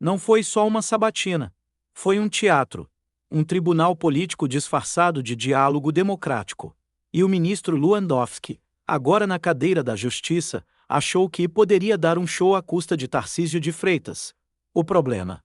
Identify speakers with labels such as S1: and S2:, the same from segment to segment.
S1: Não foi só uma sabatina. Foi um teatro. Um tribunal político disfarçado de diálogo democrático. E o ministro Lewandowski, agora na cadeira da Justiça, achou que poderia dar um show à custa de Tarcísio de Freitas. O problema?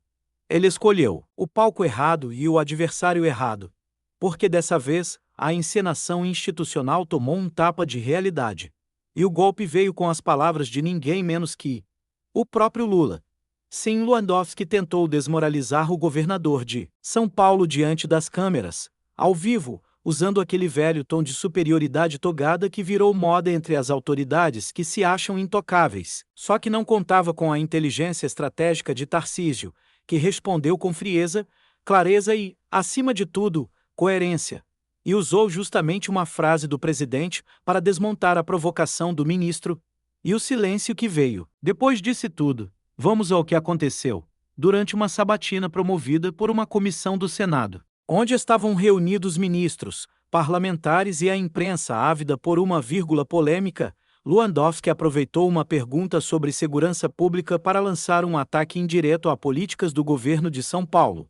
S1: Ele escolheu o palco errado e o adversário errado. Porque dessa vez, a encenação institucional tomou um tapa de realidade. E o golpe veio com as palavras de ninguém menos que o próprio Lula. Sim, Lewandowski tentou desmoralizar o governador de São Paulo diante das câmeras, ao vivo, usando aquele velho tom de superioridade togada que virou moda entre as autoridades que se acham intocáveis. Só que não contava com a inteligência estratégica de Tarcísio, que respondeu com frieza, clareza e, acima de tudo, coerência. E usou justamente uma frase do presidente para desmontar a provocação do ministro. E o silêncio que veio. Depois disso tudo, vamos ao que aconteceu. Durante uma sabatina promovida por uma comissão do Senado, onde estavam reunidos ministros, parlamentares e a imprensa ávida por uma vírgula polêmica, Lewandowski aproveitou uma pergunta sobre segurança pública para lançar um ataque indireto a políticas do governo de São Paulo.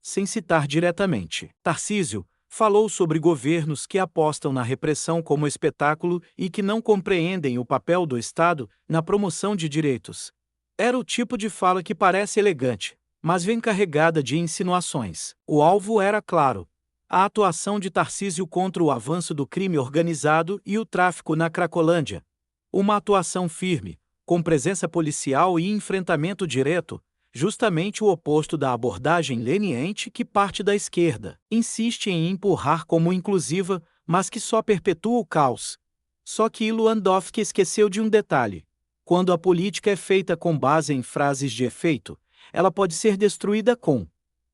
S1: Sem citar diretamente, Tarcísio falou sobre governos que apostam na repressão como espetáculo e que não compreendem o papel do Estado na promoção de direitos. Era o tipo de fala que parece elegante, mas vem carregada de insinuações. O alvo era claro: a atuação de Tarcísio contra o avanço do crime organizado e o tráfico na Cracolândia. Uma atuação firme, com presença policial e enfrentamento direto, justamente o oposto da abordagem leniente que parte da esquerda insiste em empurrar como inclusiva, mas que só perpetua o caos. Só que Lewandowski esqueceu de um detalhe. Quando a política é feita com base em frases de efeito, ela pode ser destruída com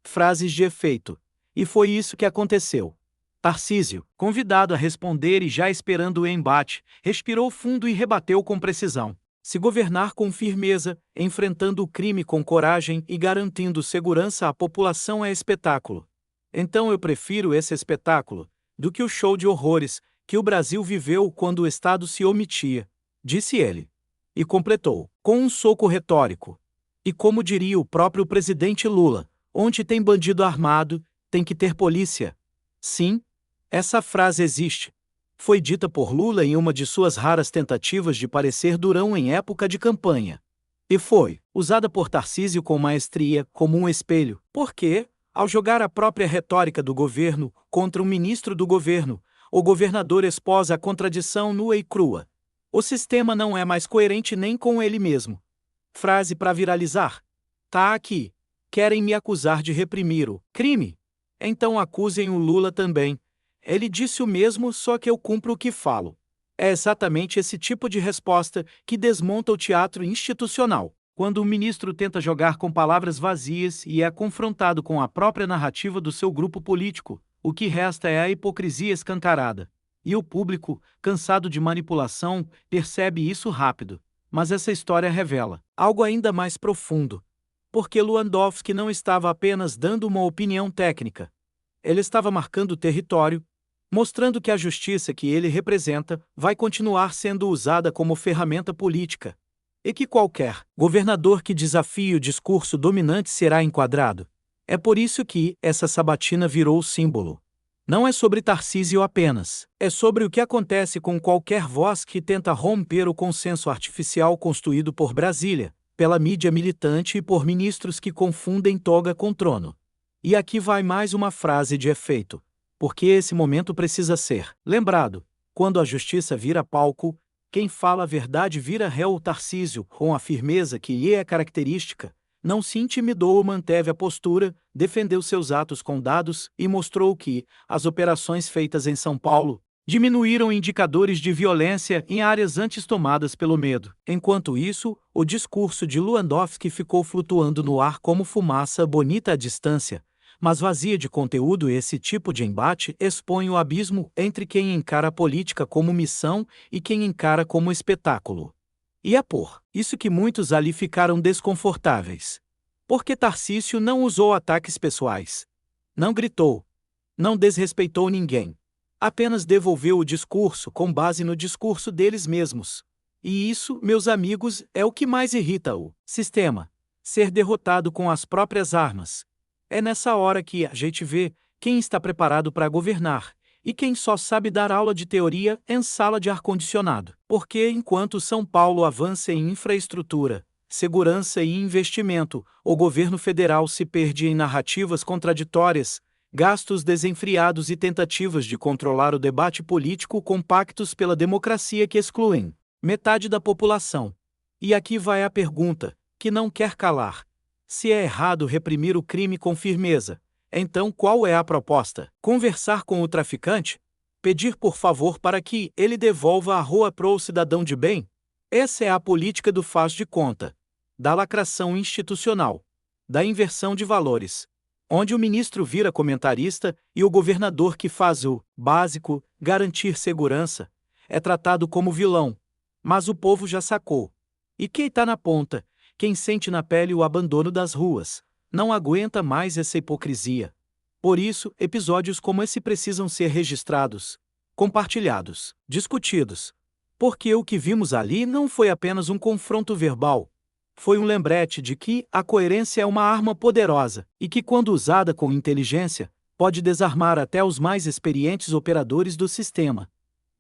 S1: frases de efeito. E foi isso que aconteceu. Tarcísio, convidado a responder e já esperando o embate, respirou fundo e rebateu com precisão. Se governar com firmeza, enfrentando o crime com coragem e garantindo segurança à população é espetáculo. Então eu prefiro esse espetáculo do que o show de horrores que o Brasil viveu quando o Estado se omitia, disse ele. E completou, com um soco retórico. E como diria o próprio presidente Lula, onde tem bandido armado, tem que ter polícia. Sim, essa frase existe. Foi dita por Lula em uma de suas raras tentativas de parecer durão em época de campanha. E foi usada por Tarcísio com maestria, como um espelho, porque, ao jogar a própria retórica do governo contra um ministro do governo, o governador esposa a contradição nua e crua. O sistema não é mais coerente nem com ele mesmo. Frase para viralizar. Tá aqui. Querem me acusar de reprimir o crime? Então acusem o Lula também. Ele disse o mesmo, só que eu cumpro o que falo. É exatamente esse tipo de resposta que desmonta o teatro institucional. Quando o ministro tenta jogar com palavras vazias e é confrontado com a própria narrativa do seu grupo político, o que resta é a hipocrisia escancarada. E o público, cansado de manipulação, percebe isso rápido. Mas essa história revela algo ainda mais profundo. Porque Lewandowski não estava apenas dando uma opinião técnica. Ele estava marcando território, mostrando que a justiça que ele representa vai continuar sendo usada como ferramenta política. E que qualquer governador que desafie o discurso dominante será enquadrado. É por isso que essa sabatina virou símbolo. Não é sobre Tarcísio apenas, é sobre o que acontece com qualquer voz que tenta romper o consenso artificial construído por Brasília, pela mídia militante e por ministros que confundem toga com trono. E aqui vai mais uma frase de efeito, porque esse momento precisa ser lembrado. Quando a justiça vira palco, quem fala a verdade vira réu. Tarcísio, com a firmeza que lhe é característica, não se intimidou ou manteve a postura, defendeu seus atos com dados e mostrou que as operações feitas em São Paulo diminuíram indicadores de violência em áreas antes tomadas pelo medo. Enquanto isso, o discurso de Lewandowski ficou flutuando no ar como fumaça bonita à distância, mas vazia de conteúdo. Esse tipo de embate expõe o abismo entre quem encara a política como missão e quem encara como espetáculo. E é por isso que muitos ali ficaram desconfortáveis. Porque Tarcísio não usou ataques pessoais. Não gritou. Não desrespeitou ninguém. Apenas devolveu o discurso com base no discurso deles mesmos. E isso, meus amigos, é o que mais irrita o sistema. ser derrotado com as próprias armas. É nessa hora que a gente vê quem está preparado para governar e quem só sabe dar aula de teoria em sala de ar-condicionado. Porque enquanto São Paulo avança em infraestrutura, segurança e investimento, o governo federal se perde em narrativas contraditórias, gastos desenfreados e tentativas de controlar o debate político com pactos pela democracia que excluem metade da população. E aqui vai a pergunta, que não quer calar. Se é errado reprimir o crime com firmeza, então qual é a proposta? Conversar com o traficante? Pedir por favor para que ele devolva a rua pro cidadão de bem? Essa é a política do faz de conta, da lacração institucional, da inversão de valores, onde o ministro vira comentarista e o governador que faz o básico, garantir segurança, é tratado como vilão. Mas o povo já sacou. E quem está na ponta, quem sente na pele o abandono das ruas, não aguenta mais essa hipocrisia. Por isso, episódios como esse precisam ser registrados, compartilhados, discutidos. Porque o que vimos ali não foi apenas um confronto verbal. Foi um lembrete de que a coerência é uma arma poderosa e que, quando usada com inteligência, pode desarmar até os mais experientes operadores do sistema.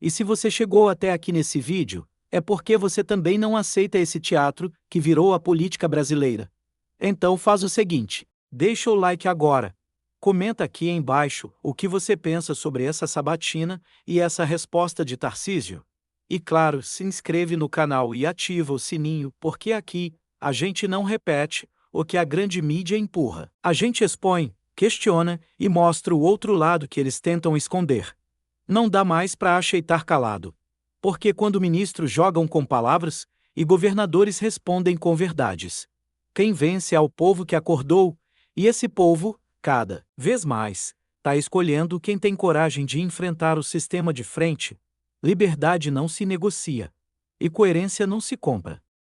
S1: E se você chegou até aqui nesse vídeo, é porque você também não aceita esse teatro que virou a política brasileira. Então faz o seguinte, deixa o like agora. Comenta aqui embaixo o que você pensa sobre essa sabatina e essa resposta de Tarcísio. E claro, se inscreve no canal e ativa o sininho, porque aqui a gente não repete o que a grande mídia empurra. A gente expõe, questiona e mostra o outro lado que eles tentam esconder. Não dá mais para aceitar calado. Porque quando ministros jogam com palavras e governadores respondem com verdades, quem vence é o povo que acordou, e esse povo, cada vez mais, está escolhendo quem tem coragem de enfrentar o sistema de frente. Liberdade não se negocia. E coerência não se compra.